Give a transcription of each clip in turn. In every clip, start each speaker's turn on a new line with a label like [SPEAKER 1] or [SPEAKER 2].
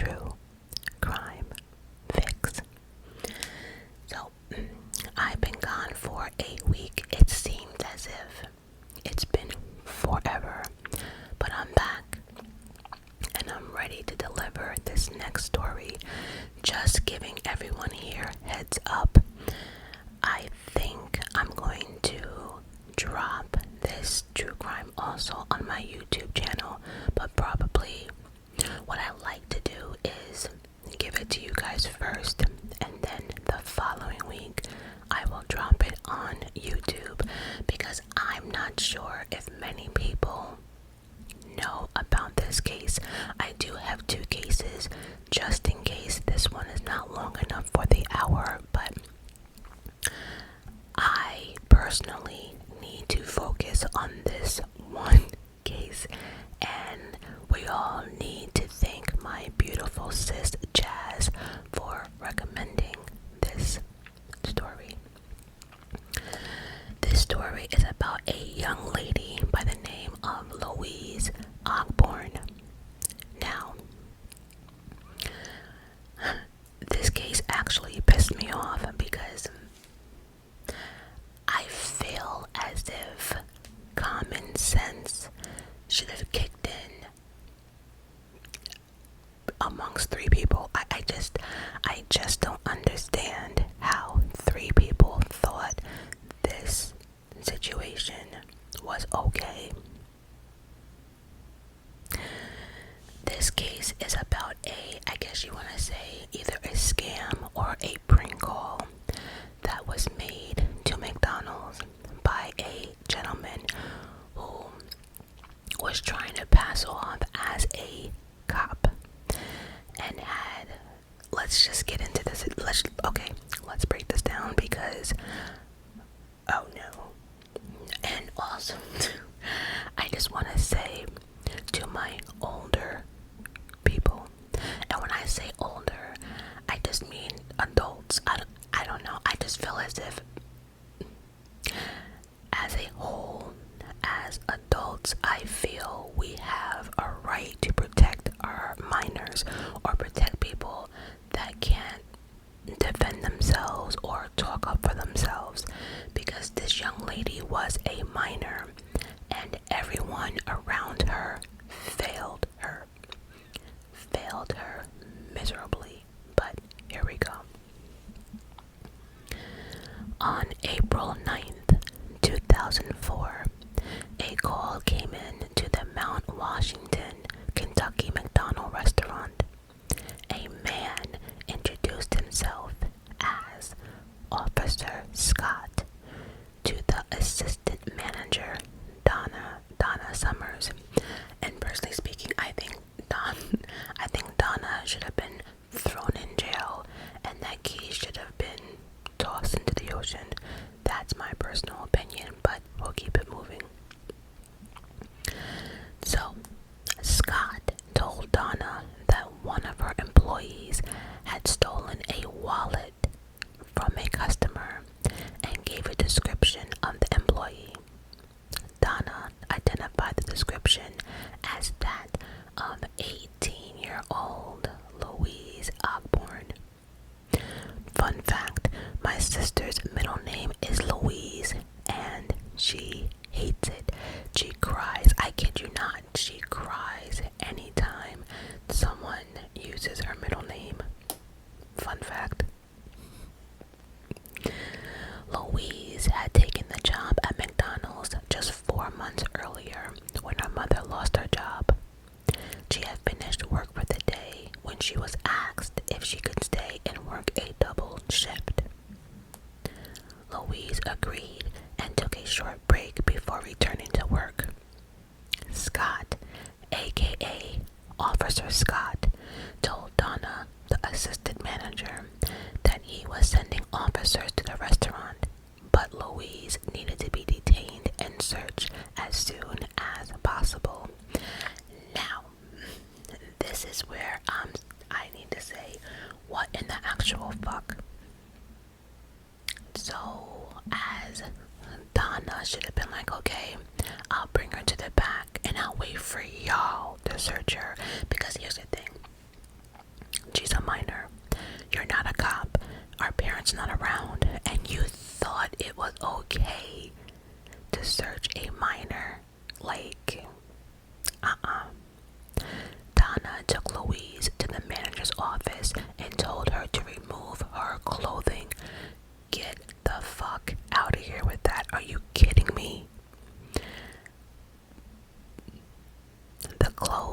[SPEAKER 1] true crime fix. So, I've been gone for a week. It seems as if it's been forever, but I'm back and I'm ready to deliver this next story. Just giving everyone here heads up. I think I'm going to drop this true crime also on my YouTube channel, but probably what I like to do is give it to you guys first, and then the following week I will drop it on YouTube, because I'm not sure if many people know about this case. I do have two cases just in case this one is not long enough for the hour, but I personally need to focus on this one case, and we all need to thank my beautiful sis Jazz for recommending this story. This story is about a young lady by the name of Louise Ogborn. Now, this case actually pissed me off because I feel as if common sense should have kicked in amongst three people. I just don't understand how three people thought this situation was okay. This case is about I guess you want to say either a scam or a prank call that was made to McDonald's by a gentleman who was trying to pass off as a cop and had, let's just get into this. Let's break this down because, oh no. And also, I just want to say to my older people, and when I say older, I just mean adults. I don't know. I just feel as if, as a whole, as adults, I feel we have a right to protect our minors or protect people that can't defend themselves or talk up for themselves, because this young lady was a minor and everyone around her failed her miserably. But here we go. On April 9th, 2004, a call came in to the Mount Washington, Kentucky McDonald restaurant. A man introduced himself as Officer Scott to the assistant manager, Donna Summers. And personally speaking, I think Donna should have been thrown in jail and that key should have been tossed into the ocean. That's my personal opinion, but we'll keep it moving. So, Scott told Donna that one of her employees had stolen a wallet from a customer and gave a description of the employee. Donna identified the description as that of 18-year-old Louise Ogborn. Fun fact, my sister's middle name is Louise and she hates it. She cries, I kid you not, she cries anytime someone uses her middle name. Fun fact. Louise had taken the job at McDonald's just 4 months earlier when her mother lost her job. She had finished work for the day when she was asked if she could stay and work a double shift. Louise agreed and took a short break before returning to work. Scott, aka Officer Scott, told Donna, the assistant manager, that he was sending officers to the restaurant, but Louise needed to be detained and searched as soon as possible. Now, this is where I need to say, what in the actual fuck? So, as Donna should have been like, okay, I'll bring her to the back and I'll wait for y'all to search her. Because here's the thing,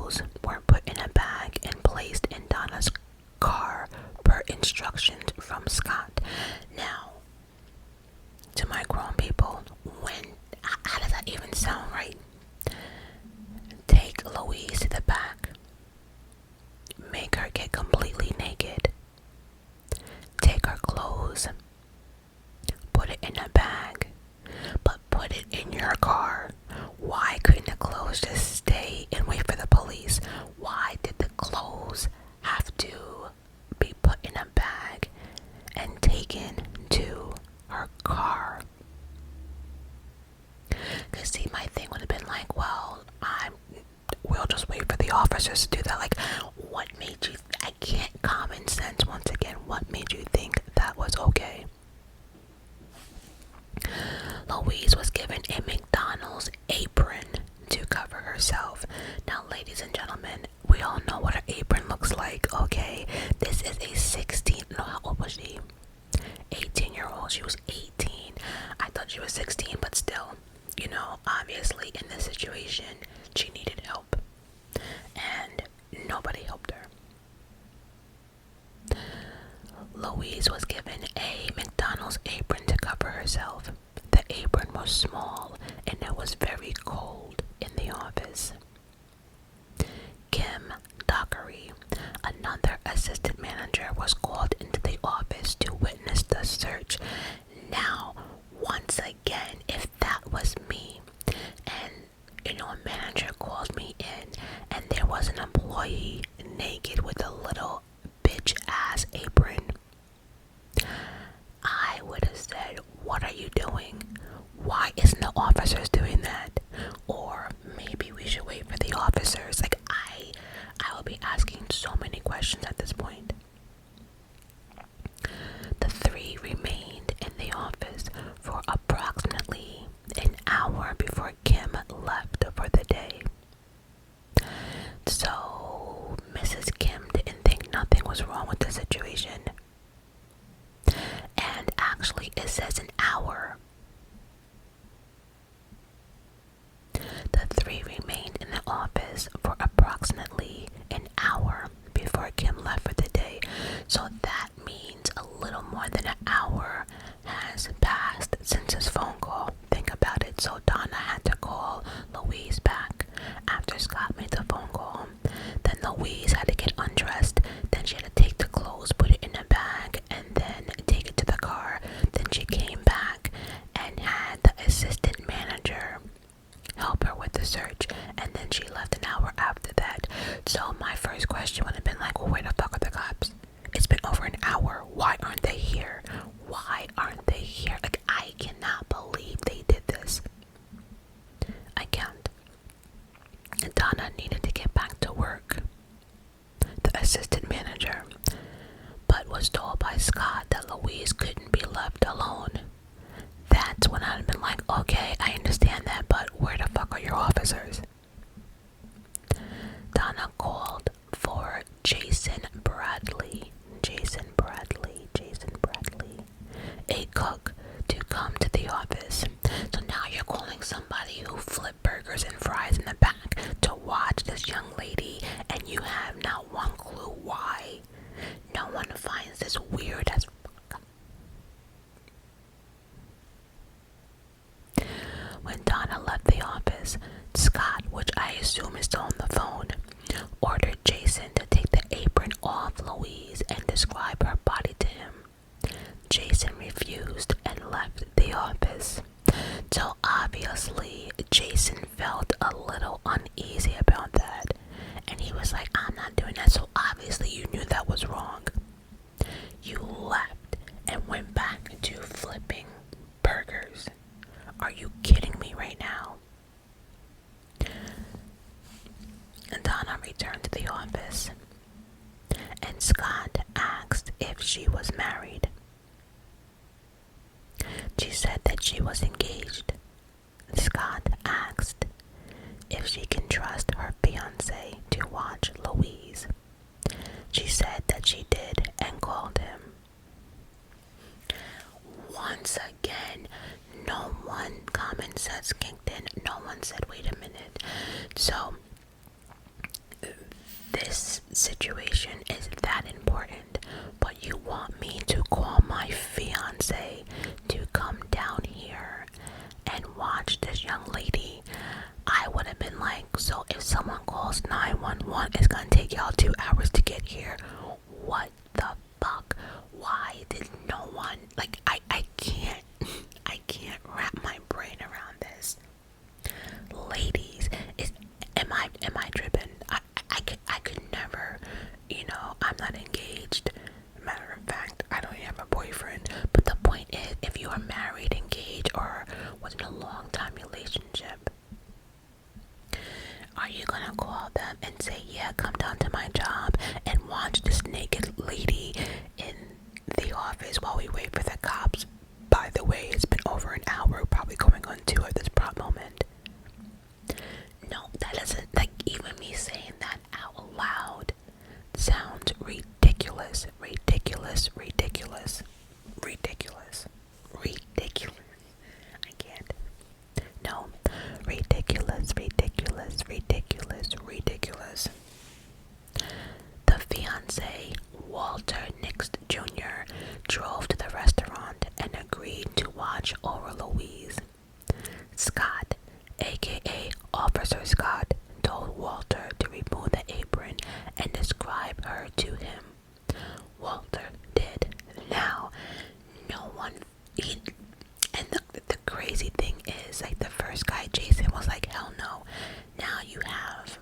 [SPEAKER 1] clothes were put in a bag and placed in Donna's car per instructions from Scott. Now, to my grown people, how does that even sound right? Take Louise to the back, make her get completely naked, take her clothes, put it in a bag, but put it in your car. Why couldn't the clothes just stay and wait for the police? Why did the clothes have to be put in a bag and taken to her car? Because see, my thing would have been like, well, we'll just wait for the officers to do that. Like, what made you, I can't, common sense once again, what made you think that was okay? Louise was given a McDonald's apron to cover herself. Now, ladies and gentlemen, we all know what her apron looks like, okay? This is a 16, no, how old was she? 18-year-old. She was 18. I thought she was 16, but still, you know, obviously in this situation, she needed help. And nobody helped her. Louise was given a McDonald's apron to cover herself. The apron was small and it was very cold in the office. Kim Dockery, another assistant manager, was called into the office to witness the search. Now, once again, if that was me and, you know, a manager calls me in and there was an employee naked with a little bitch ass apron, I would have said, what are you doing? Why isn't the officers doing that? Or maybe we should wait for the officers. Like, I will be asking so many questions at this point. The three remained in the office for approximately an hour before Kim left for the day. So Mrs. Kim didn't think nothing was wrong with the situation. And actually, it says an hour. The three remained in the office for approximately an hour before Kim left for the day. So that means a little more than an hour has passed since his phone call. Think about it. So Donna had to call Louise back after Scott made the phone call. Then Louise had to get undressed. Then she had to take the clothes, put it in a bag, and then take it to the car. Then she came back and had the assistant manager help her with the search, and then she left an hour after that. So my first question would have been like, well, where the fuck are the cops? It's been over an hour. Why aren't they here? Why aren't they here? Like, I cannot believe they did this. I can't. Donna needed to get back to work, the assistant manager, but was told by Scott that Louise couldn't be left alone. That's when I'd been like, okay, I understand that, but where the fuck are your officers? Donna called for Jason Bradley, a cook, to come to the office. So now you're calling somebody who flipped burgers and fries in the back to watch this young lady, and you have not one clue why. No one finds this weird as fuck. When Donna left the office, Scott, which I assume is still on the phone, ordered Jason to take the apron off Louise and describe her body to him. Jason refused and left the office. So obviously, Jason felt a little uneasy about that. And he was like, I'm not doing that. So obviously, you knew that was wrong. You left and went back to flipping burgers. Are you kidding me right now? And Donna returned to the office, and Scott asked if she was married. She said that she was engaged. Scott asked if she can trust her fiancé to watch Louise. She said that she did and called him. Once again, no one common sense kicked in. No one said, wait a minute. So situation is that important, but you want me to call my fiance to come down here and watch this young lady? I would have been like, so if someone calls 911, it's gonna take y'all 2 hours to get here. What the fuck? Why did no one, like, I can't wrap my brain around this. Ladies, am I tripping? I could never, I'm not engaged. Matter of fact, I don't even have a boyfriend. But the point is, if you are married, engaged, or was in a long time relationship, are you gonna call them and say, yeah, come down to my job and watch this naked lady in the office while we wait for the cops? By the way, it's been over an hour, probably going on 2 at this moment. No, that doesn't, like, even me saying that out loud sounds ridiculous. I can't. No, ridiculous. The fiance, Walter Nix Jr., drove to the restaurant and agreed to watch over Louise. Scott, aka Officer Scott, told Walter to remove the apron and describe her to him. Walter did. Now, no one, and the crazy thing is, like, the first guy, Jason, was like, hell no. Now you have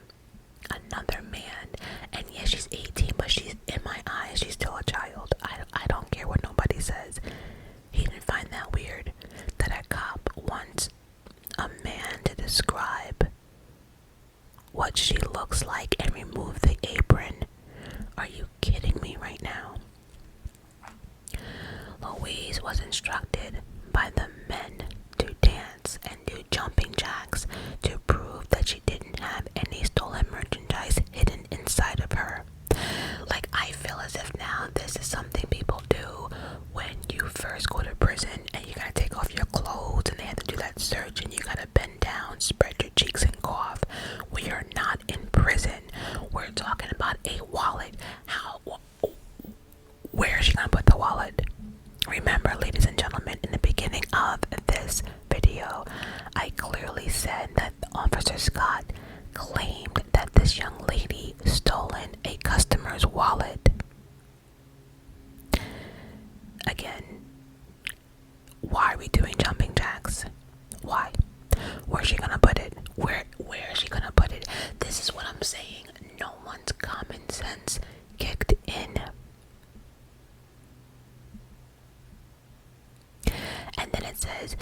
[SPEAKER 1] another man, and yes, she's 18, but she's, in my eyes, she's still a child. I don't care what nobody says. He didn't find that weird that a cop wants a man to describe what she looks like and remove the apron. Are you kidding me right now? Louise was instructed by the men to dance and do jumping jacks to prove that she didn't have any stolen merchandise hidden inside of her. Like, I feel as if now this is something people do when you first go to prison and you gotta take off your clothes and they have to do that search and you gotta bend down, spread your cheeks and cough. We are not in prison. We're talking about a wallet. Where is she gonna put the wallet? Remember, ladies and gentlemen, in the beginning of this video, I clearly said that Officer Scott claimed that this young lady stolen a customer's wallet. Again, why are we doing jumping jacks? Why? Where's she gonna put it? Where is she gonna put it? This is what I'm saying. No one's common sense kicked in. And then it says,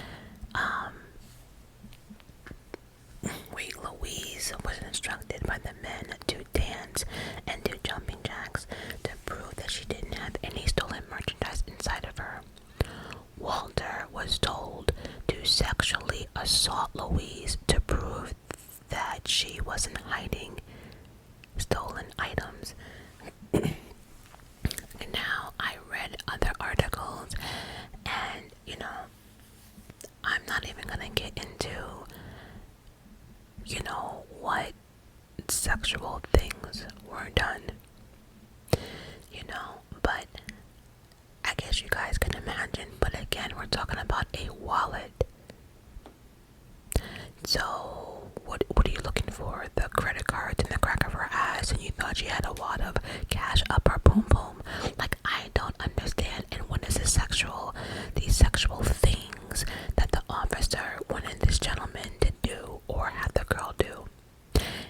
[SPEAKER 1] Louise was instructed by the men to dance and do jumping jacks to prove that she didn't have any stolen merchandise inside of her. Walter was told to sexually assault Louise to prove that she wasn't hiding stolen items. Now, I read other articles, and I'm not even gonna get into what sexual things were done, but I guess you guys can imagine. But again, we're talking about a wallet. So what are you looking for? The credit cards in the crack of her ass, and you thought she had a lot of cash up her boom boom? Like, I don't understand. And what is these sexual things that the officer wanted this gentleman to do or have the girl do?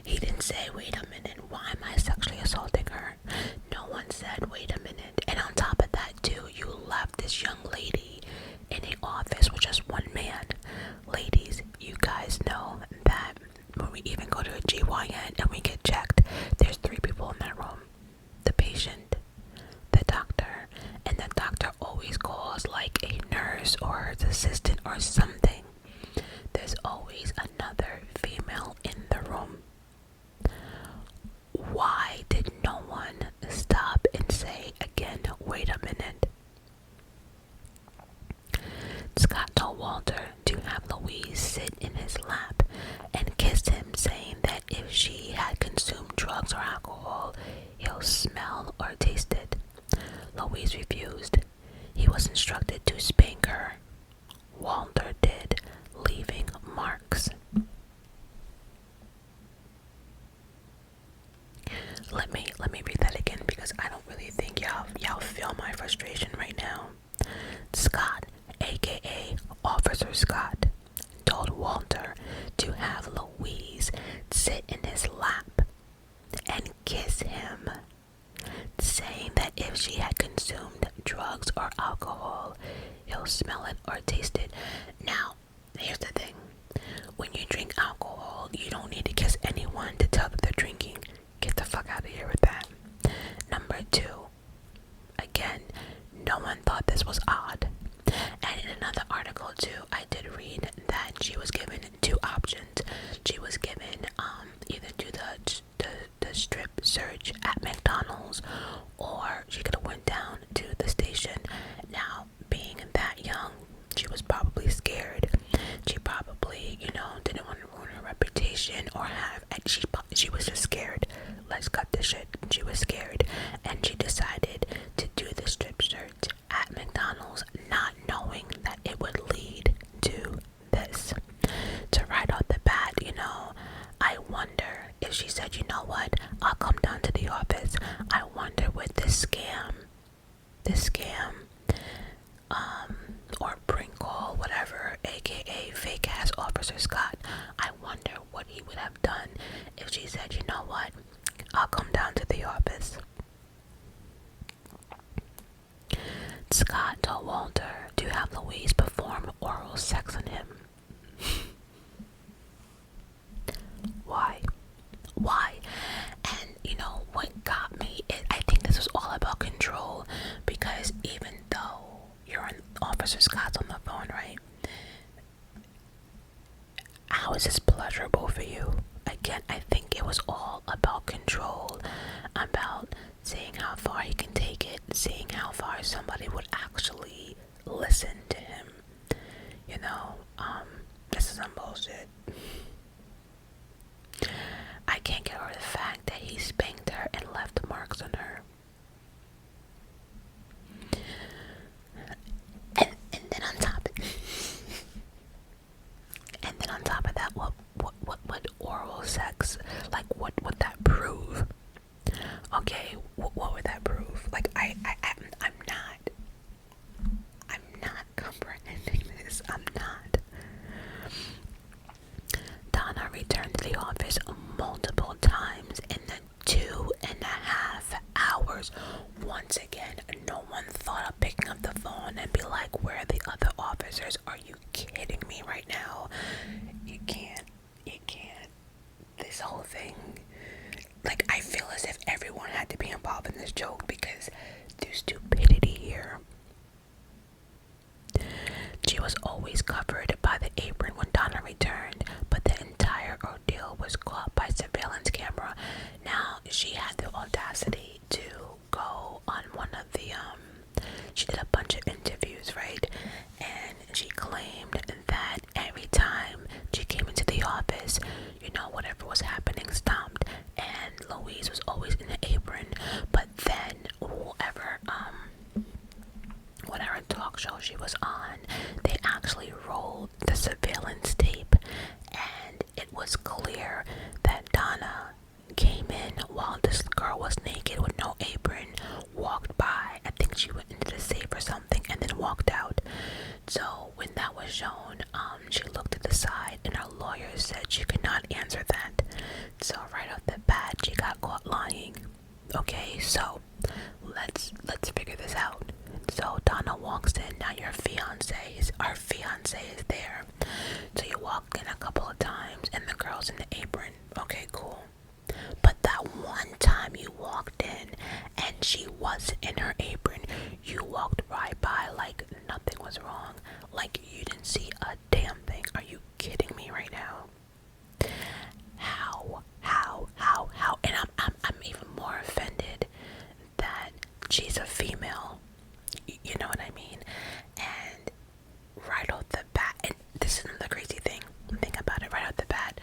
[SPEAKER 1] He didn't say, wait a minute, why am I sexually assaulting her? No one said, wait a minute. And on top of that too, you left this young lady in an office with just one man. Ladies, you guys know that when we even go to a GYN and we get checked, there's 3 people in that room. The patient, the doctor, and the doctor always calls like a nurse or his assistant or something. There's always another female in the room. Why did no one stop and say again, wait a minute? Scott told Walter to have Louise sit in his lap and kiss him, saying that if she had consumed drugs or alcohol, he'll smell or taste it. Louise refused. He was instructed to spank her. Walter did, leaving marks. Let me read that again because I don't really think y'all feel my frustration right now. Scott, aka Officer Scott, told Walter to have Louise sit in his lap and kiss him, saying that if she had consumed drugs or alcohol, he'll smell it or taste it. Now, here's the thing. When you drink alcohol, you don't need to kiss anyone to tell that they're drinking. Get the fuck out of here with that. Number 2. Again, no one thought this was odd. And in another article too, I did read that she was given 2 options. She was given either do the strip search at McDonald's, or she could have went down to the station. Now, being that young, she was probably scared. She probably, didn't want to ruin her reputation or she was just scared. Let's cut this shit. She was scared, and she decided to do the strip search at McDonald's, not knowing that it would lead to this. To right off the bat, I wonder if she said, you know what, I'll come down to the office. I wonder with this scam, or prank call, whatever, aka fake ass Officer Scott, I wonder what he would have done if she said, you know what, I'll come down to the office. Scott told Walter to have Louise perform oral sex on him. Why? And what got me, I think this was all about control, because even though you're on Officer Scott's on the phone, right? How is this pleasurable for you? Again, I think it was all about control, about seeing how far he can take it, seeing how far somebody would actually listen to him. This is some bullshit. I can't get over the fact that he spanked her and left marks on her. And then on top of that, what oral sex, like what would that prove? Okay, what would that prove? Like I'm not comprehending this. I'm not. Donna returned to the office multiple times in the 2.5 hours. Once again, no one thought of picking up the phone and be like, where are the other officers? Are you kidding me right now? You can't. This whole thing, like, I feel as if everyone had to be involved in this joke because there's stupidity here. She was always covered by the apron when Donna returned, but the entire ordeal was caught by surveillance camera. Now, she had the audacity to go on one of the, she did a bunch of interviews, right? And she claimed that every time she came into the office, whatever was happening stopped, and Louise was always in the apron. But then, whatever talk show she was on, they actually rolled the surveillance tape, and it was clear that Donna came in while this girl was naked with no apron, walked by, I think she went into the safe or something, and then walked out. So when that was shown, she looked to the side, and her lawyer said she could not answer that. So right off the bat, she got caught lying. Okay, so let's figure this out. So Donna walks in. Now our fiance is there. So you walk in a couple of times, and the girl's in the apron. Okay, cool. But that one time you walked in and she wasn't in her apron, you walked right by like nothing was wrong, like you didn't see a damn thing. Are you kidding me right now? How? And I'm even more offended that she's a female. You know what I mean? And right off the bat, and this is another crazy thing. Think about it right off the bat.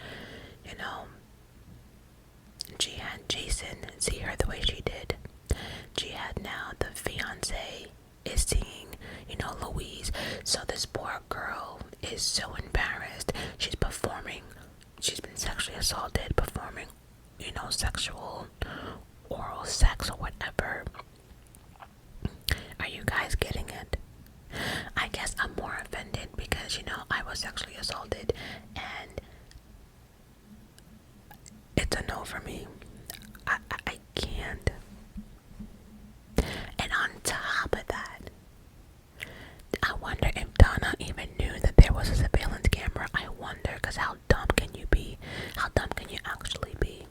[SPEAKER 1] She had Jason see her the way she did. she had now, the fiance, is seeing, Louise. So this poor girl is so embarrassed. She's been sexually assaulted, performing, sexual, oral sex or whatever. Are you guys getting it? I guess I'm more offended because, I was sexually assaulted, and it's a no for me. I can't. And on top of that, I wonder if Donna even knew that there was a surveillance camera. I wonder, because how dumb can you be? How dumb can you actually be?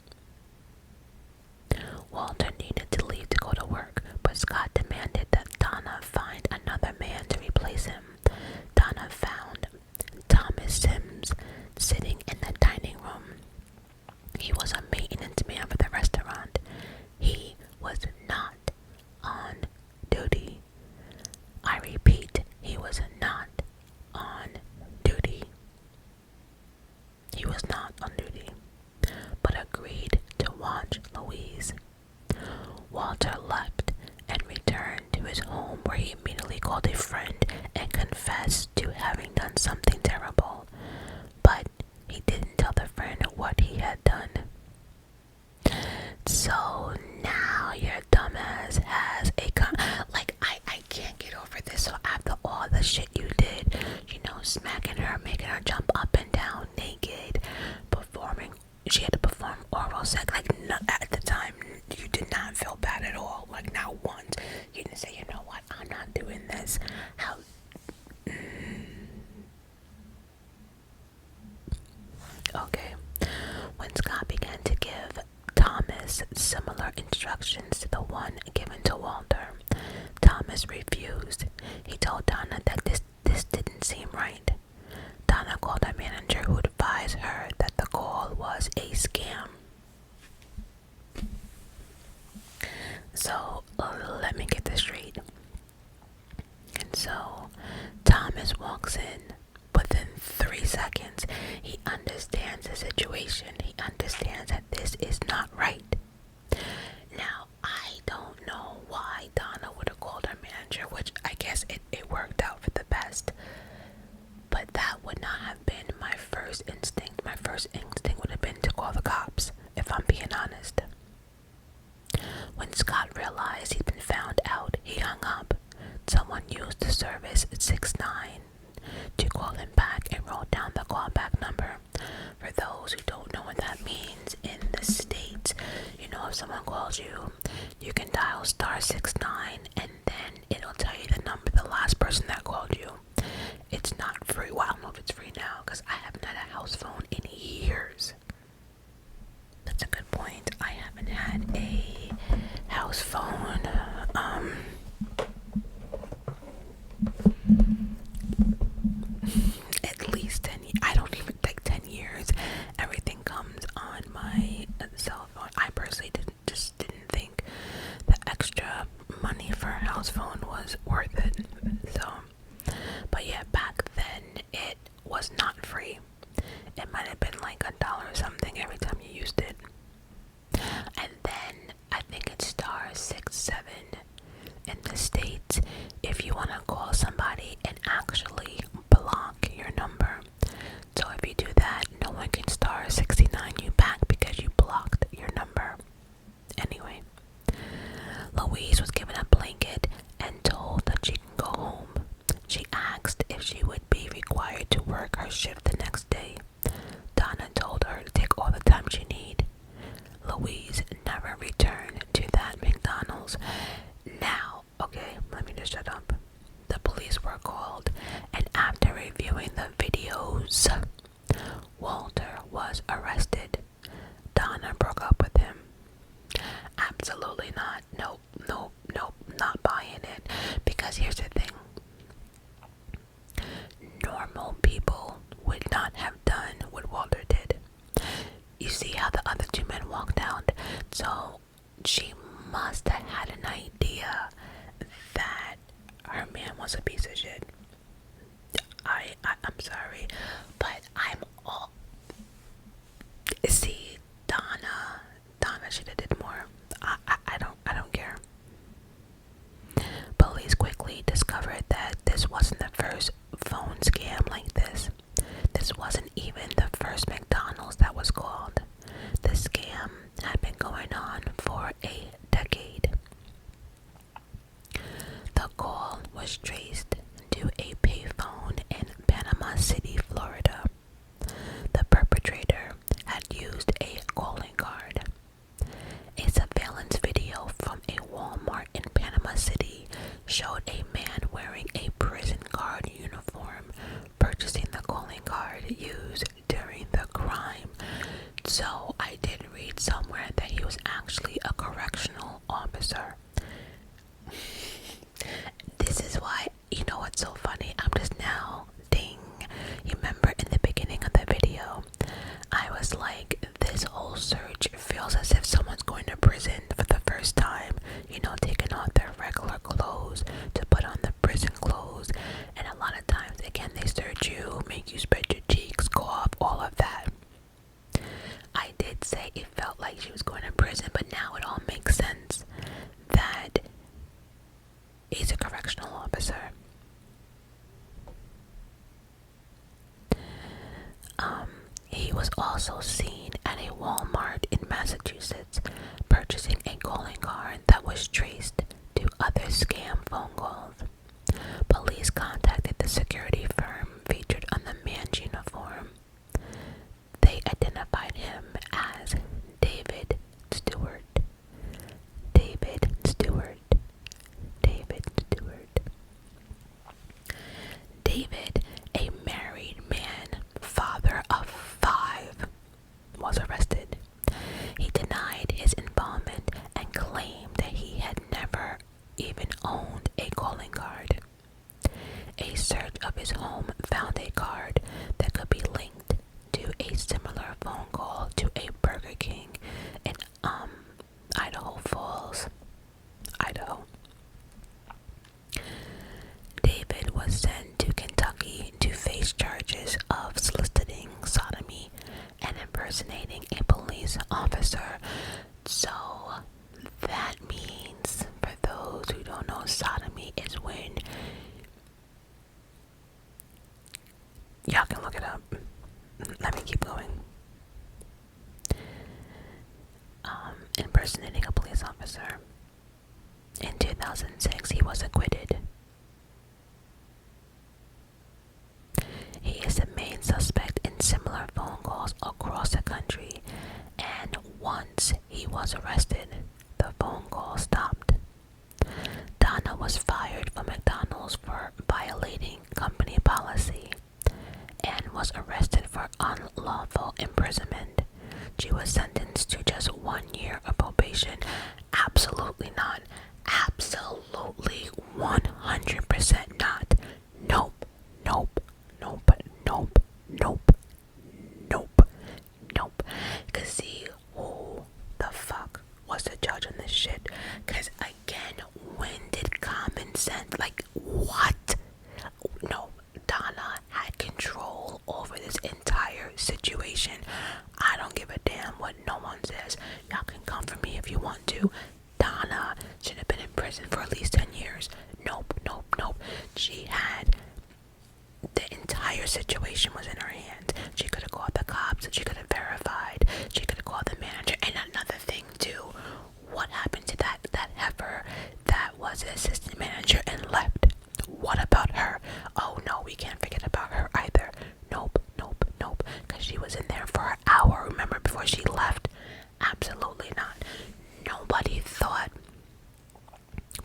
[SPEAKER 1] Walter needed to leave to go to work, but Scott demanded that Donna find another man to replace him. Donna found Thomas Sims sitting in the dining room. He was a maintenance man for the restaurant. He was not on duty. I repeat, he was not on duty. He was not on duty, but agreed to watch Louise. Walter left and returned to his home, where he immediately called a friend and confessed to having done something terrible, but he didn't tell the friend what he had done. So now your dumbass has a I can't get over this. So after all the shit you did, smacking her, making her jump up and down naked, she had to perform oral sex. At the time, you did not feel bad at all. Not once. You didn't say, you know what, I'm not doing this. How? Okay. When Scott began to give Thomas similar instructions to the one given to Walter, Thomas refused. He told Donna that this didn't seem right. Donna called her manager, who advised her that the call was a scam. So, let me get this straight. And so, Thomas walks in. Within 3 seconds, he understands the situation. He understands that this is not right. Now, I don't know why Donna would have called her manager, which I guess it worked out for the best. But that would not have been my first instinct. My first instinct would have been to call the cops, if I'm being honest. When Scott realized he'd been found out, he hung up. Someone used the service 69 to call him back and wrote down the callback number. For those who don't know what that means, in the States, if someone calls you, you can dial *69 and then it'll tell you the number, the last person that called you. It's not free. Well, I don't know if it's free now, because I haven't had a house phone in years. That's a good point. I haven't had a house phone. At least 10 years. I don't even take 10 years. Everything comes on my cell phone. I personally didn't think the extra money for a house phone was worth it. So, but yeah, back then it was not free. It might have been like $1 or something every time you used it. And then I think it's *67 in the States if you want to call somebody and actually block your number. So if you do that, no one can *69 you back because you blocked your number. Anyway, Louise was given a blanket and told that she can go home. She asked if she would be required to work her shift the next day. Donna told her to take all the time she need. Louise never returned to that McDonald's. Now, okay, let me just shut up. The police were called, and after reviewing the videos, Walter was arrested. Donna broke up with him. Absolutely not. Nope, not buying it. Because here's the thing. Normal people would not have done what Walter did. You see how the other 2 men walked out? So she must have had an idea that her man was a piece of shit. I'm sorry, but I'm all... See, Donna should have did more. I don't care. So I did read somewhere that he was actually a correctional officer. This is why, you know what's so funny? I'm just now, ding. You remember in the beginning of the video, I was like, this whole search feels as if someone's going to prison for the first time, you know, taking off their regular clothes to put on the prison clothes. And a lot of times, again, they search you, make you spread your cheeks, cough, all of that. I did say it felt like she was going to prison, but now it all makes sense that he's a correctional officer. He was also seen at a Walmart in Massachusetts purchasing a calling card that was traced to other scam phone calls. Police contacted the security firm featured on the man's uniform. They identified him as David Stewart. David Stewart. David Stewart. David, a married man, father of 5, was arrested. He denied his involvement and claimed that he had never even owned a calling card. A search of his home found a card that could be linked to a similar phone call to a Burger King in Idaho Falls, Idaho. David was sent to Kentucky to face charges of soliciting sodomy and impersonating a police officer. So that means, for those who don't know, sodomy is when, y'all can look it up. Let me keep going. Impersonating a police officer. In 2006, he was acquitted. He is the main suspect in similar phone calls across the country, and once he was arrested, the phone call stopped. Donna was fired from McDonald's for violating company policy and was arrested for unlawful imprisonment. She was sentenced to just 1 year of probation. Absolutely not. Absolutely 100% not. Nope. Nope. Nope. Nope. Nope. Nope. Nope. Cause see, who the fuck was the judge on this shit? Cause again, when did common sense, like, what? No, Donna had control over this entire situation. I don't give a damn what no one says. Y'all can come for me if you want to. Donna should have been in prison for at least 10 years. Nope, nope, nope. She had, the entire situation was in her hands. She could have called the cops. She could have verified. She could have called the manager. And another thing too, what happened to that heifer that was an assistant manager and left? What about her? Oh no, we can't forget about her either. Nope, nope, nope. Because she was in there for an hour, remember, before she left. Absolutely not. Nobody thought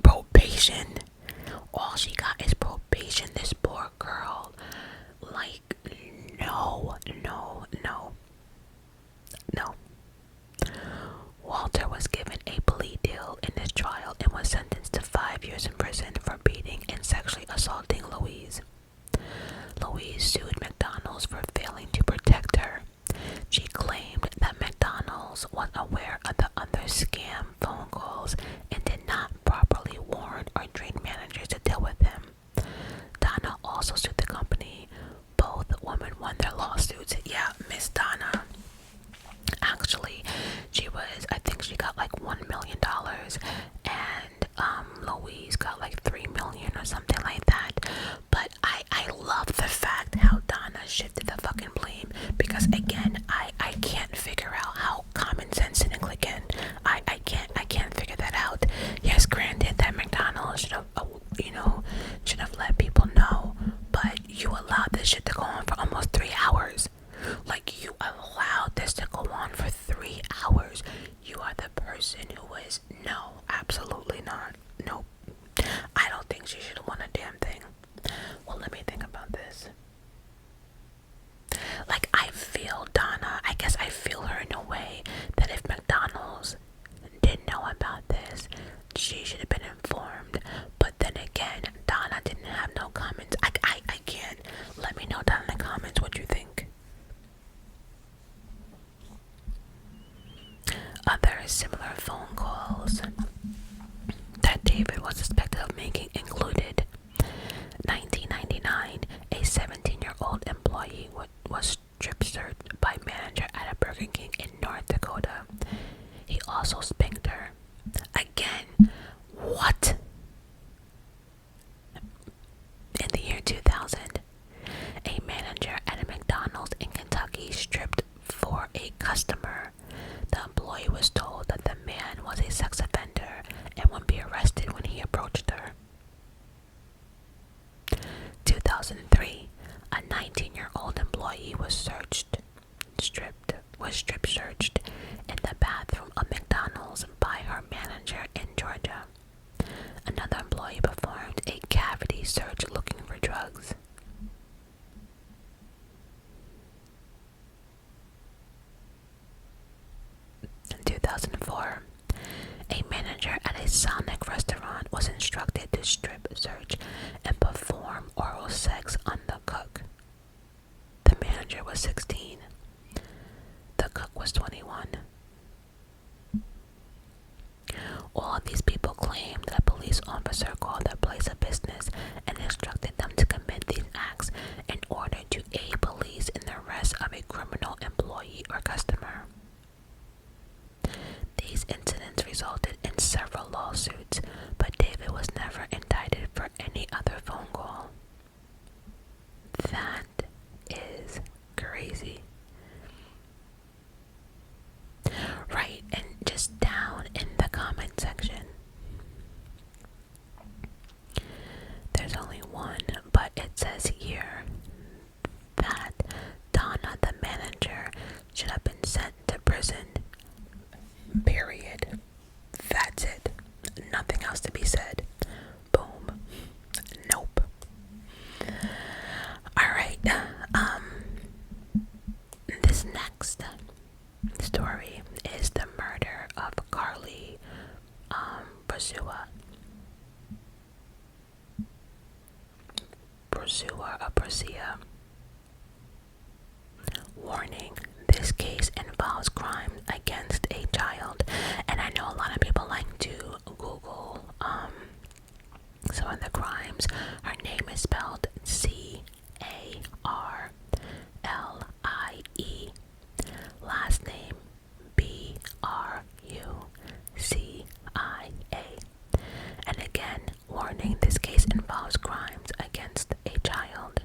[SPEAKER 1] probation. All she got is probation. This poor girl. Like, no, no, no. No. Walter was given a plea deal in this trial and was sentenced to 5 years in prison for beating and sexually assaulting Louise. Louise sued McDonald's for failing to protect her. She claimed that McDonald's was aware of the other scam phone calls and did not properly warn or train managers to deal with them. Donna also sued the company. Both women won their lawsuits. Yeah, Miss Donna. Actually, I think she got like $1 million, and Louise got like $3 million or something like that. But I love the fact how Donna shifted the fucking blame, because again, I can't figure out how common sense didn't click in. I can't figure that out. Yes, granted that McDonald's should have let people know, but you allowed this shit to go on for almost 3 hours. Like, you allowed this to go on for 3 hours. You are the person who is, no, absolutely not. Nope. I don't think she should have won a damn thing. Well, let me think about this. Like, I feel Donna, I guess I feel her in a similar phone calls that David was suspected of making included 1999, a 17-year-old employee was strip searched by manager at a Burger King in North Dakota. He also spanked her. Again, what? In the year 2000, a manager at a McDonald's in Kentucky stripped for a customer. The employee was told that the man was a sex offender and would be arrested when he approached her. 2003, a 19-year-old employee was strip searched in the bathroom of McDonald's by her manager in Georgia. Another employee performed a cavity search looking for drugs. In 2004, a manager at a Sonic restaurant was instructed to strip search and perform oral sex on the cook. The manager was 16. The cook was 21. All of these people claimed that a police officer called their place of business and instructed them to commit these acts in order to aid police in the arrest of a criminal employee or customer. These incidents resulted in several lawsuits, but David was never indicted for any other phone call. That is crazy. Right, and just down in the comment section, there's only one, but it says here that Donna, the manager, should have been sent to prison. Period. That's it. Nothing else to be said. Boom. Nope. Alright, this next story is the murder of Carlie Brusua. Warning, this case involves crime against a child, and I know a lot of people like to Google some of the crimes. Her name is spelled C-A-R-L-I-E, last name B-R-U-C-I-A. And again, warning, this case involves crimes against a child.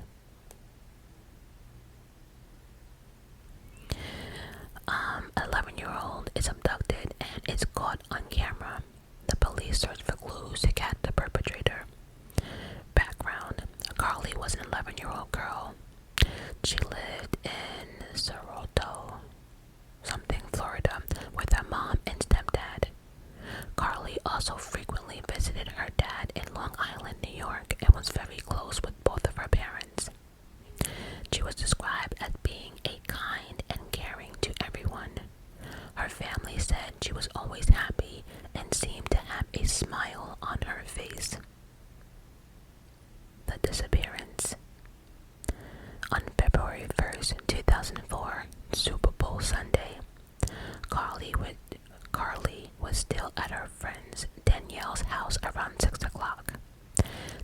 [SPEAKER 1] 11-year-old is abducted and is caught on camera. The police search for clues to catch the perpetrator. Background: Carlie was an 11-year-old girl. She lived in Sarasota, Florida, with her mom and stepdad. Carlie also frequently visited her dad in Long Island, New York, and was very close with both of her parents. She was described as being a kind and caring to everyone. Her family said she was always happy and seemed to have a smile on her face. The disappearance. On February 1st, 2004, Super Bowl Sunday, Carlie was still at her friend Danielle's house around 6 o'clock.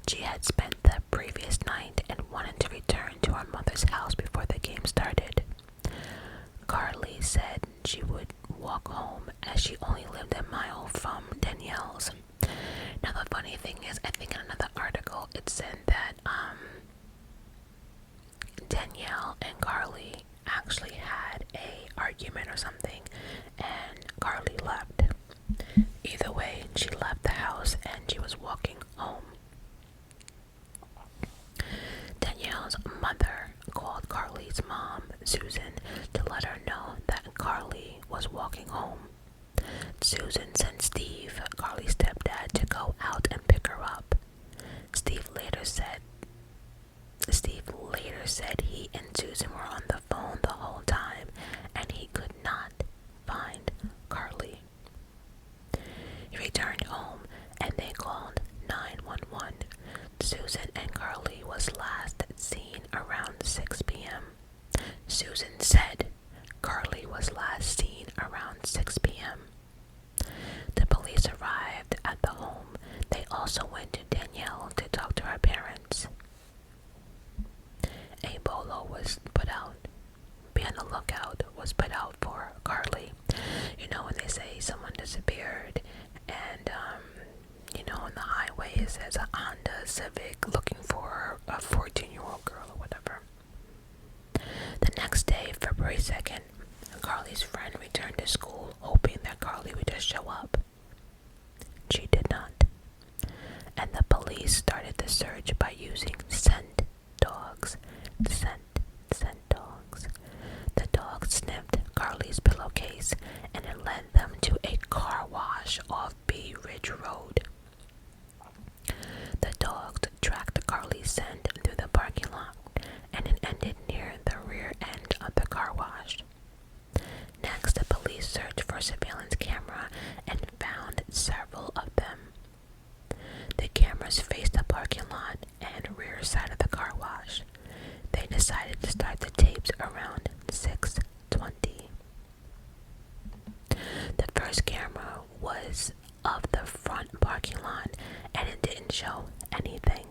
[SPEAKER 1] She had spent the previous night and wanted to return to her mother's house before the game started. Carlie said she would walk home as she only lived a mile from Danielle's. Now the funny thing is, I think in another article it said that Danielle and Carlie actually had a argument or something, and Carlie left. Either way, she left the house and she was walking home. Danielle's mother called Carlie's mom, Susan, to let her know that Carlie was walking home. Susan sent Steve, Carlie's stepdad, to go out and pick her up. Steve later said he and Susan were on the phone the whole time and he could not find Carlie. He returned home and they called 911. Susan and Carlie was last seen around 6 p.m. Susan said Carlie was last seen around 6 p.m. police started the search by using scent dogs. Scent dogs. The dogs sniffed Carlie's pillowcase and it led them to a car wash off B Ridge Road. The dogs tracked Carlie's scent through the parking lot and it ended near the rear end of the car wash. Next, the police searched for a surveillance camera and found several of them. The cameras faced the parking lot and rear side of the car wash. They decided to start the tapes around 6:20. The first camera was of the front parking lot and it didn't show anything.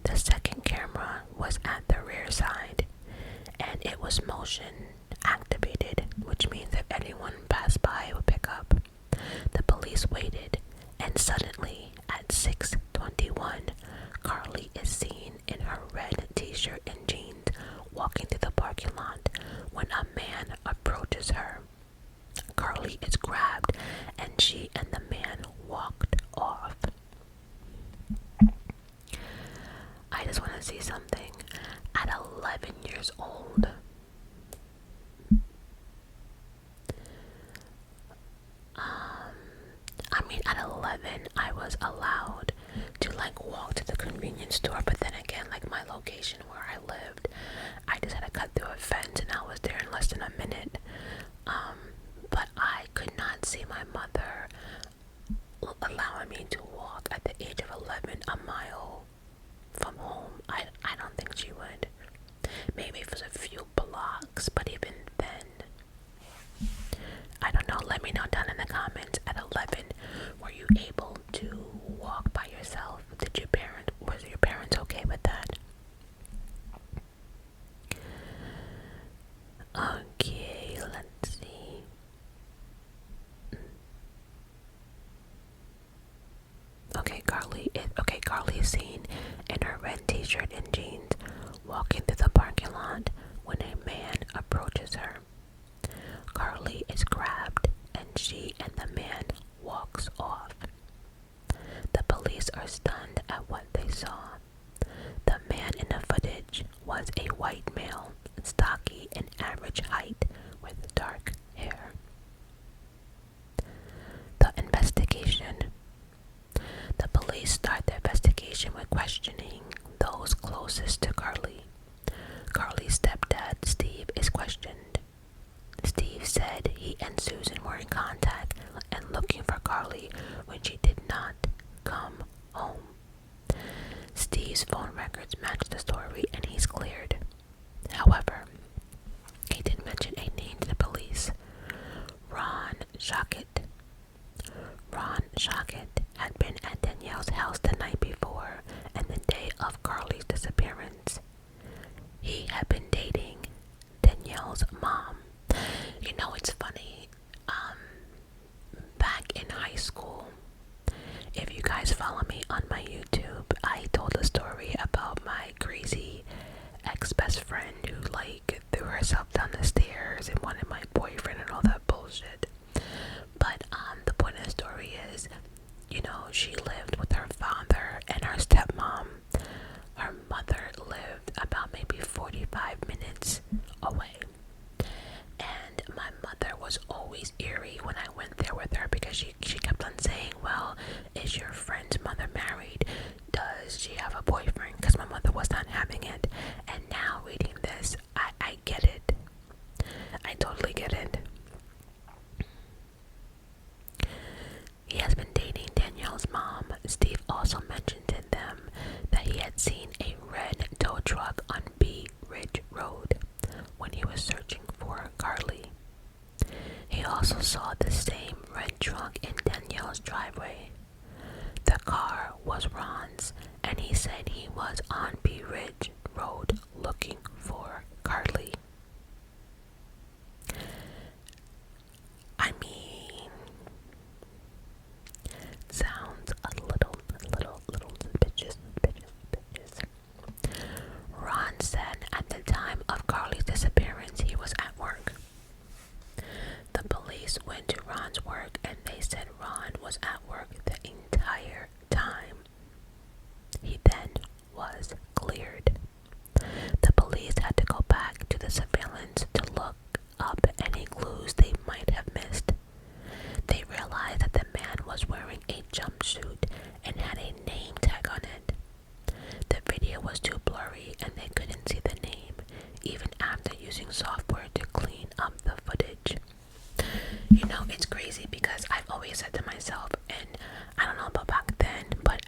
[SPEAKER 1] The second camera was at the rear side and it was motion activated, which means if anyone passed by it would pick up. The police waited and suddenly at 6:21 Carlie is seen in her red t-shirt and jeans walking through the parking lot when a man approaches her. Carlie is grabbed and she and the man walked off. I just want to see something. At 11 years old, at 11 I was allowed to walk to the convenience store, but then again, my location where I lived, I just had to cut through a fence and I was there in less than a minute. But I could not see my mother allowing me to walk at the age of 11 a mile from home. I don't think she would. Maybe if it was a few blocks, but even then, I don't know. Let me know down in the comments. At 11, were you able to walk by yourself? Was your parents okay with that? Okay, let's see. Carlie is seen in her red t-shirt and jeans walking through the parking lot when a man approaches her. Carlie is grabbed and she and the man walks off. The police are stunned at what they saw. The man in the footage was a white male, stocky and average height with dark hair. The investigation. The police start the investigation with questioning those closest to Carlie. Carlie's stepdad, Steve, is questioned. Steve said he and Susan were in contact and looking for Carlie when she did not come home. Steve's phone records match the story and he's cleared. However, he didn't mention a name to the police. Ron Shockett had been at Danielle's house the night before and the day of Carlie's disappearance. He had been dating Danielle's mom. You know, it's funny. Back in high school, if you guys follow me on my YouTube, I told a story about my crazy ex-best friend who threw herself down the stairs and wanted my boyfriend and all that bullshit. But the point of the story is, she lived with her father and her stepmom. Her mother lived about maybe 45 minutes away. And my mother was always eerie when I went there with her because she kept on saying, well, is your friend's mother married? Does she have a boyfriend? Because my mother was not having it. And now reading this, I get it. I totally get it. He has been dating Danielle's mom. Steve also mentioned to them that he had seen a red tow truck on B Ridge Road when he was searching for Carlie. He also saw the same red truck in Danielle's driveway. The car was Ron's, and he said he was on B Ridge Road looking for Carlie. I mean, sounds a little suspicious. Ron said at the time of Carlie's disappearance he was at work. The police went to Ron's work and they said Ron was at work the entire time. was cleared. The police had to go back to the surveillance to look up any clues they might have missed. They realized that the man was wearing a jumpsuit and had a name tag on it. The video was too blurry and they couldn't see the name, even after using software to clean up the footage. You know, it's crazy because I've always said to myself, and I don't know about back then, but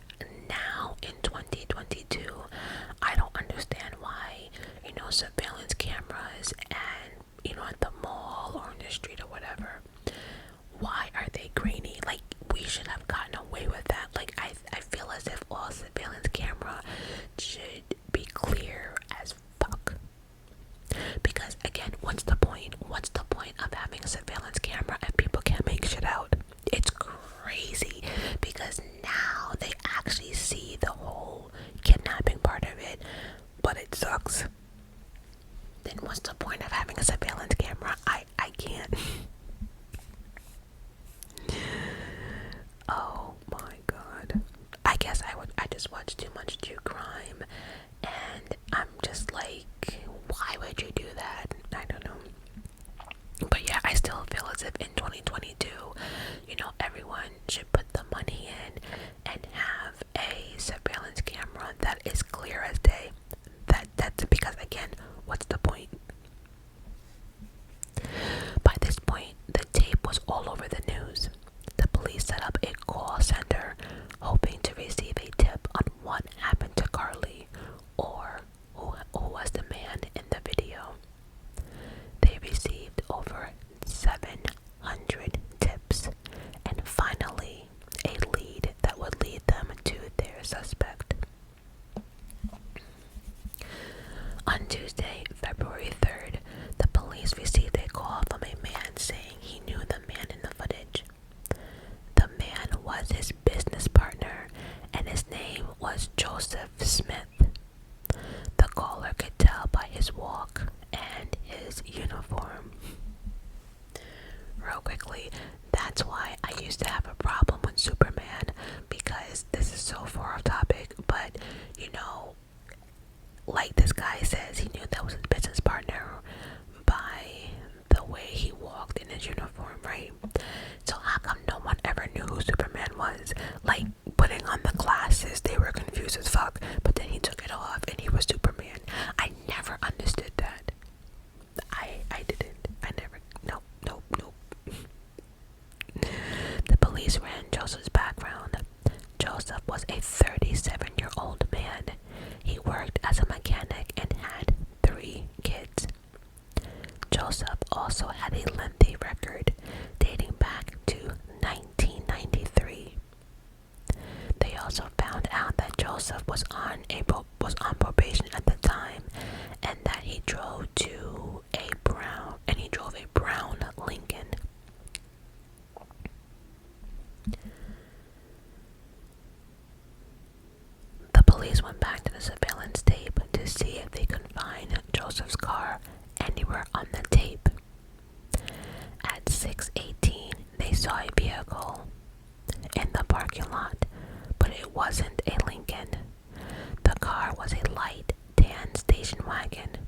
[SPEAKER 1] now in 2022, I don't understand why, surveillance cameras and, at the mall or in the street or whatever, why are they grainy? Like, we should have gotten away with that. Like, I feel as if all surveillance camera should be clear as fuck. Because, again, what's the point? What's the point of having a surveillance camera and people can't make shit out? It's crazy because now they actually see the whole kidnapping part of it, but it sucks. Then what's the point of having a surveillance camera? I can't. Oh my god. I guess I just watch too much true crime and I'm just like, why would you do that? I don't know. But yeah, I still feel as if in 2022, everyone should put the money in and have a surveillance camera that is clear as day. That's because, again, what's the point? By this point, the tape was all over the news. The police set up a call center hoping to receive a tip on what happened to Carlie or who was the man in the video. They received over 700 tips and finally a lead that would lead them to their suspect. On Tuesday, February 3rd, the police received a call from a man saying he knew the man in the footage. The man was his business partner and his name was Joseph Smith. The caller could tell by his walk and his uniform. Real quickly, that's why I used to have a problem with Superman, because this is so far off topic, but like this guy says, he knew that was his business partner by the way he walked in his uniform, right? So how come no one ever knew who Superman was? Like, putting on the glasses, they were confused as fuck, but then he took it off and he was Superman. I never understood that. I didn't. I never. Nope. The police ran Joseph's background. Joseph was a 37-year-old man. He worked as a mechanic and had 3 kids. Joseph also had a lengthy record dating back to 1993. They also found out that Joseph was on probation at the time, and that he drove a brown Lincoln. The police went back to the surveillance tape to see if they could find Joseph's car anywhere on the tape. At 6:18, they saw a vehicle in the parking lot, but it wasn't a Lincoln. The car was a light tan station wagon.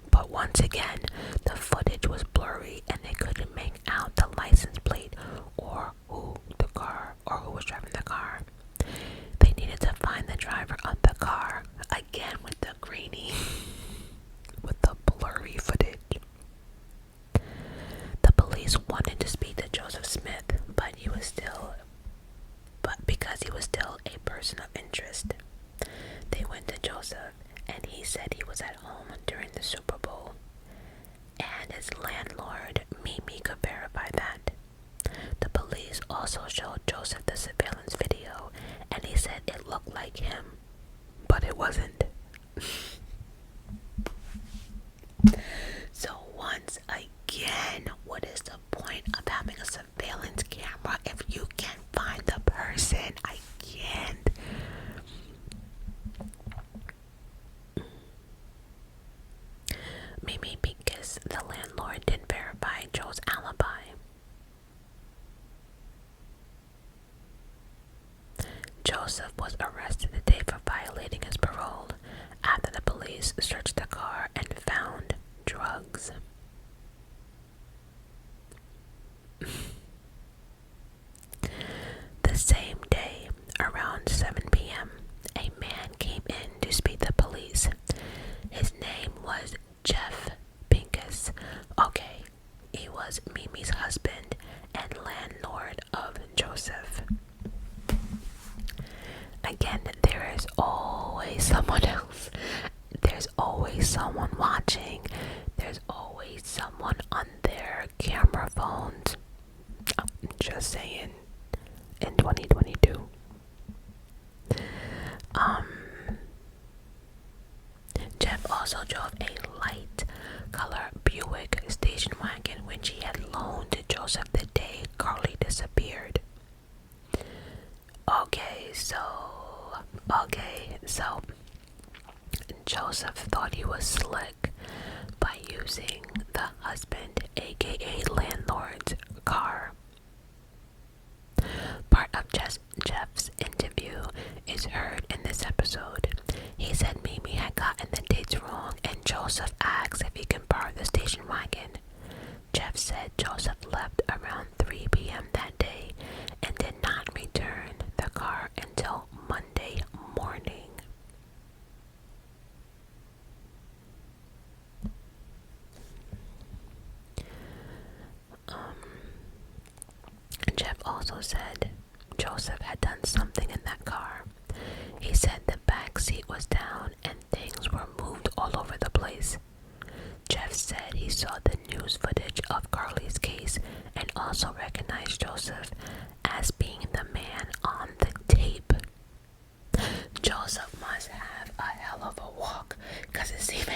[SPEAKER 1] But once again, the footage was blurry and they couldn't make out the license plate or who was driving the car. They needed to find the driver of the car, again with the grainy, with the blurry footage. The police wanted to speak to Joseph Smith, but because he was still a person of interest. They went to Joseph and he said he was at home during the Super Bowl. And his landlord, Mimi, could verify that. The police also showed Joseph the surveillance video and he said it looked like him, but it wasn't. So once again, what is the point of having a surveillance camera if you can't find the person? I can't. Maybe because the landlord didn't verify Joe's alibi. Joseph was arrested the day for violating his parole. police searched the car and found drugs. The same day, around 7 p.m., a man came in to speak to police. His name was Jeff Pincus. Okay, he was Mimi's husband and landlord of Joseph. Again, there is always someone else. There's always someone watching. There's always someone on their camera phones. I'm just saying, in 2022. Jeff also drove a light color Buick station wagon which he had loaned to Joseph the day Carlie disappeared. Okay, so Joseph thought he was slick by using the husband, aka landlord's car. Part of Jeff's interview is heard in this episode. He said Mimi had gotten the dates wrong and Joseph asked if he can borrow the station wagon. Jeff said Joseph left around 3 p.m. that day and did not return the car until Monday morning. Jeff also said Joseph had done something in that car. He said the back seat was down and things were moved all over the place. Jeff said he saw the news footage of Carlie's case and also recognized Joseph as being the man on the tape. Joseph must have a hell of a walk, because it seemed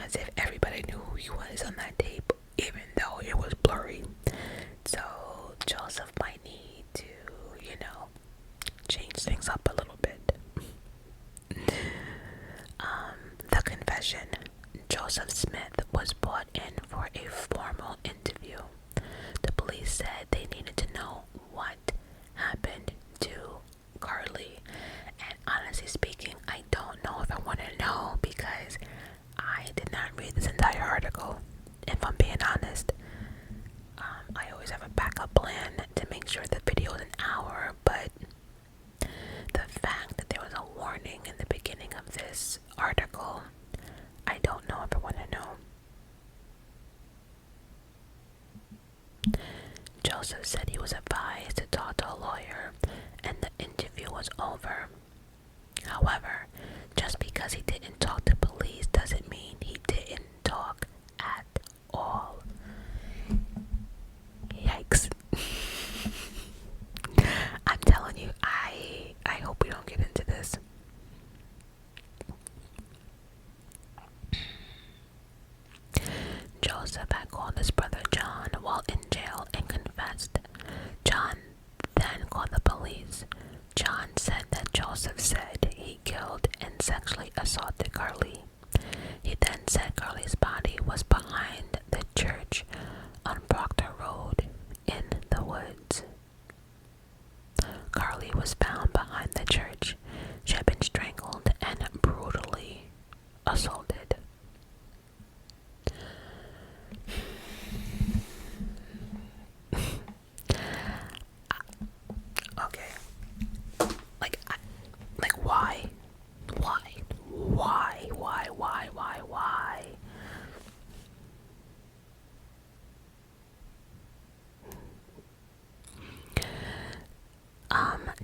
[SPEAKER 1] as if everybody knew who he was on that tape, even though it was blurry. So Joseph might need to, change things up a little bit. The confession. Joseph Smith was brought in for a formal interview. The police said they needed to know what happened to Carlie. And honestly speaking, I don't know if I want to know because I did not read this entire article. If I'm being honest, I always have a backup plan to make sure the video is an hour, but the fact that there was a warning in the beginning of this article, I don't know if I want to know. Joseph said he was advised to talk to a lawyer and the interview was over. However, just because he didn't talk to police doesn't mean he didn't talk at all. Yikes. I'm telling you, I hope we don't get into this. Joseph had called his brother John while in jail and confessed. John then called the police. John said that Joseph said he killed and sexually assaulted Carlie. He then said Carlie's body was behind the church on Proctor Road in the woods. Carlie was found behind the church. She had been strangled and brutally assaulted. Okay. Why?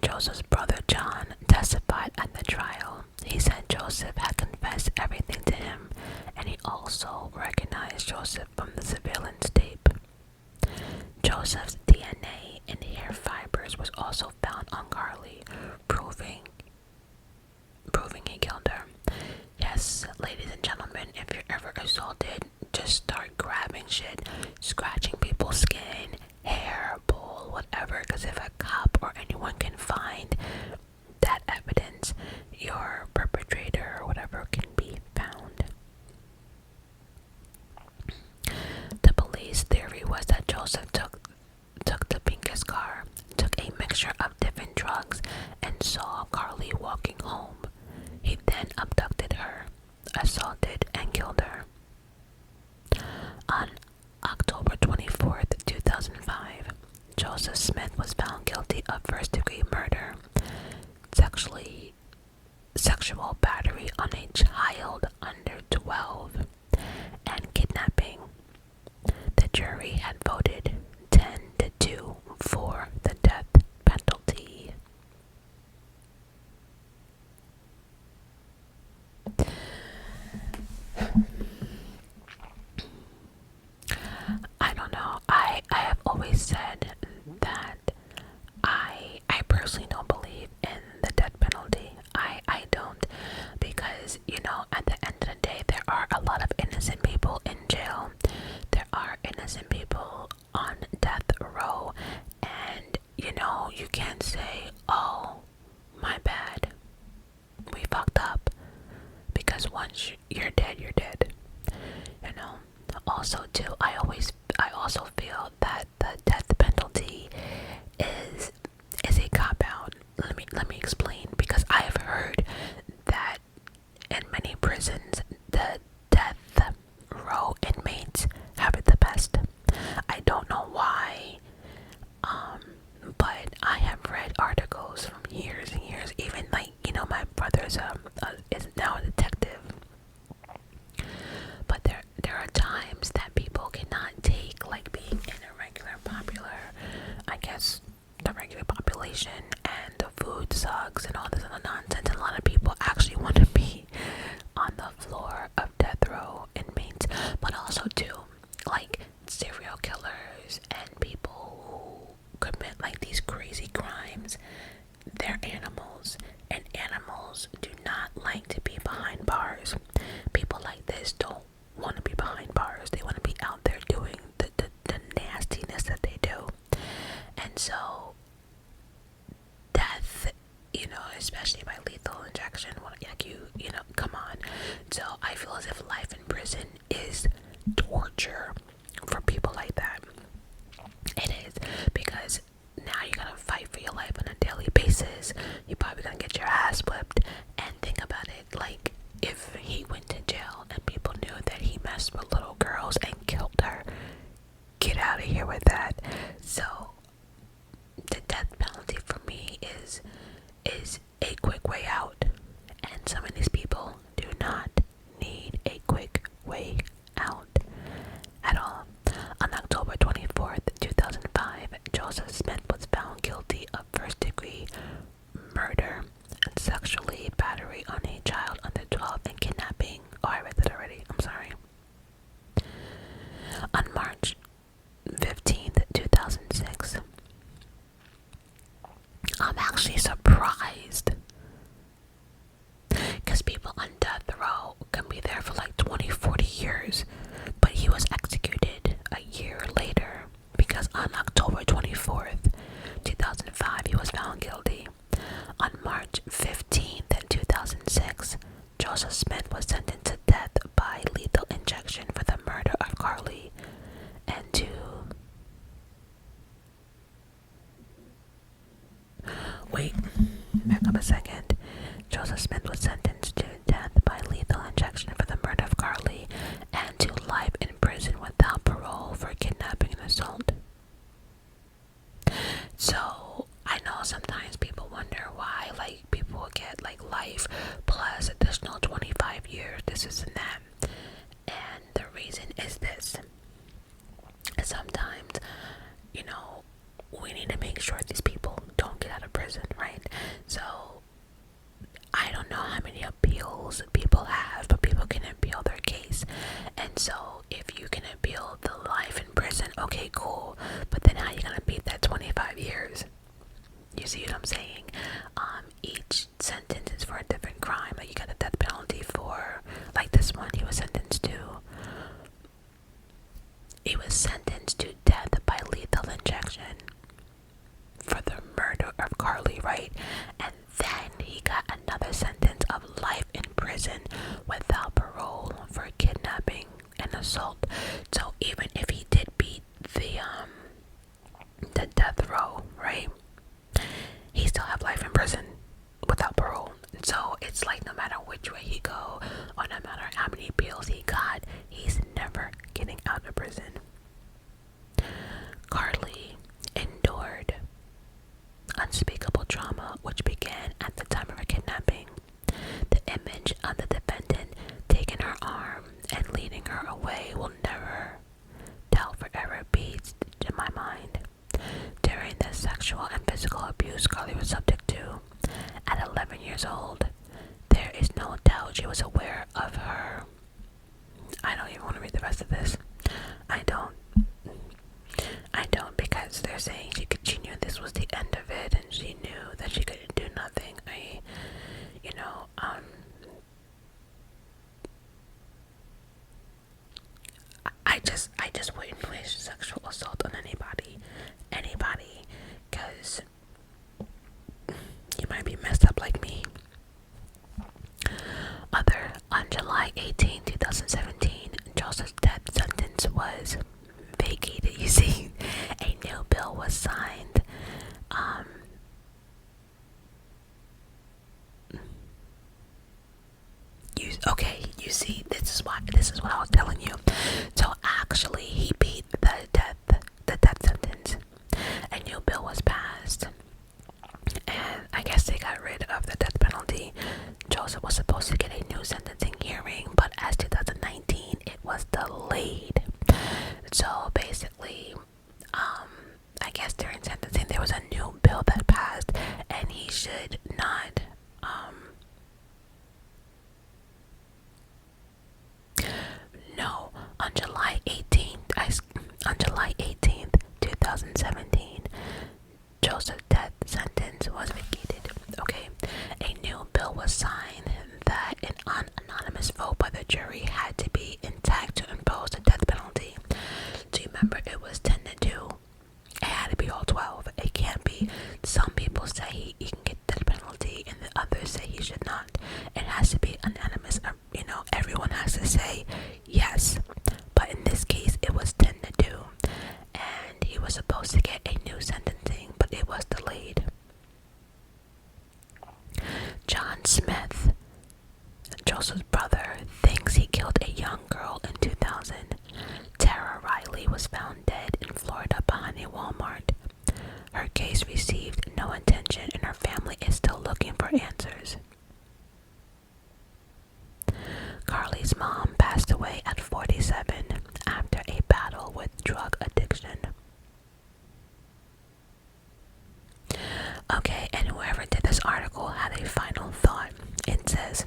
[SPEAKER 1] Joseph's brother John testified at the trial. He said Joseph had confessed everything to him, and he also recognized Joseph from the surveillance tape. Joseph's DNA and hair fibers was also found on Carlie, proving he killed her. Yes, ladies and gentlemen, if you're ever assaulted, just start grabbing shit, scratching people's skin, hair, bowl, whatever, because if a cop or anyone can find that evidence, your perpetrator or whatever can be found. The police theory was that Joseph took the Pincus car, took a mixture of different drugs, and saw Carlie walking home. He then abducted Joseph Smith was found guilty of first-degree murder, sexual battery on a child under 12, and kidnapping. The jury had voted 10-2 for the death penalty. I don't know. I have always said that I personally don't believe in the death penalty. I don't, because at the end of the day there are a lot of innocent people in jail. There are innocent people on death row, and you can't say, oh, my bad, we fucked up, because once you're dead, you're dead. Also too, I also feel that the death penalty is a cop out. Let me explain, because I have heard that in many prisons the death row inmates have it the best. I don't know why, but I have read articles from years and years. Even my brother's is now a detective. But there are times that people cannot take being in a regular popular, I guess, the regular population, and the food sucks and all this other nonsense. And a lot of people actually want to be on the floor of death row inmates. But also too, serial killers and people who commit these crazy crimes, they're animals, and animals do not like to be behind bars. People like this don't want to be behind bars. They want to be out there doing the nastiness that they do. And so death, especially by lethal injection, come on. So I feel as if life in prison is torture for people like that. It is, because now you gotta fight for your life on a daily basis. You're probably gonna get your ass whipped. And think about it, if he went to jail and people knew that he messed with little girls and killed her, get out of here with that. So the death penalty for me is a quick way out, and some of these people do not need a quick way out at all. On October 24th, 2005, Joseph Smith was found guilty of first-degree murder, sexually battery on a child under 12, and kidnapping. Oh, I read that already. I'm sorry. On March 15th, 2006, I'm actually surprised, because people on death row can be there for 20-40 years, but he was executed a year later, because on October 24th, 2005, he was found guilty. On March 15th, 2006, Joseph Smith was sentenced to death by lethal injection for the murder of Carlie and back up a second. Joseph Smith was sentenced to death by lethal injection for the murder of Carlie and to life in prison without parole for kidnapping and assault. So I know sometimes people wonder why people get life plus additional 25 years, this and that. And the reason is this. Sometimes, we need to make sure these people don't get out of prison, right? So I don't know how many appeals people have, but people can appeal their case. And so if you can appeal the life in prison, okay, cool. But then how are you gonna beat that 25 years? You see what I'm saying? Each sentence is for a different crime. You got a death penalty for, this one, he was sentenced to death by lethal injection for the murder of Carlie, right? And then he got another sentence of life in prison without parole for kidnapping and assault. So even if he did beat the death row, right, he still have life in prison without parole. So it's no matter which way he go, or no matter how many appeals he got, he's never getting out of prison. Carlie endured years old. There is no doubt she was aware of her. I don't even want to read the rest of this. I don't because they're saying she knew this was the end of it and she knew that she couldn't do nothing. I just wouldn't wish sexual assault on anybody, because you might be messed up like me. On July 18, 2017, Joseph's death sentence was vacated. You see, a new bill was signed. You see, this is what I was telling you. So actually, he beat the death sentence. A new bill was passed, and I guess they got rid of the death penalty. Joseph was supposed to get a new sentencing hearing, but as 2019, it was delayed. So basically, I guess during sentencing there was a new bill that passed, and he should not. No, on July 18th, 2017, Joseph's death sentence was vacated. Okay, a new bill was signed that an anonymous vote by the jury had to be intact to impose the death penalty. Do you remember it was 10-2? It had to be all 12. It can't be some people say he can get death penalty and the others say he should not. It has to be unanimous. Everyone has to say yes. But in this case, it was 10-2, and he was supposed to get a new sentencing, but it was delayed. John Smith, Joseph's brother, thinks he killed a young girl in 2000. Tara Riley was found dead in Florida behind a Walmart. Her case received no attention, and her family is still looking for answers. Carlie's mom passed away at 47 after a battle with drug addiction. Okay, and whoever did this article had a final thought. It says,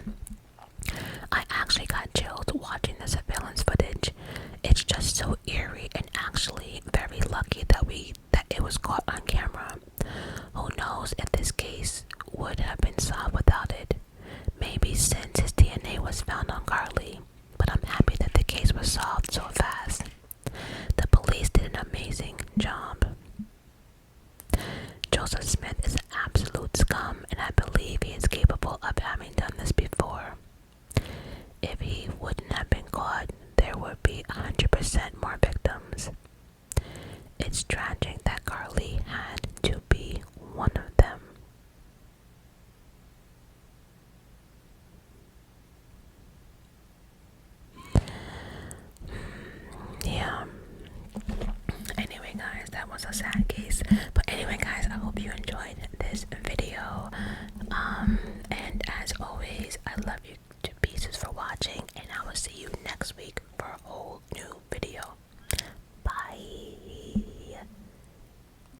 [SPEAKER 1] I actually got chills watching the surveillance footage. It's just so eerie and actually very lucky that it was caught on camera. Who knows if this case would have been solved without it. Maybe since his DNA was found on Carlie, but I'm happy that the case was solved so fast. The police did an amazing job. Joseph Smith is an absolute scum, and I believe he is capable of having done this before. If he wouldn't have been caught, there would be 100% more victims. It's tragic that Carlie had to be one of them. Yeah. Anyway, guys, that was a sad case. But anyway, guys, I hope you enjoyed this video. And as always, I love you to pieces for watching, and I will see you next week for a whole new video. Bye.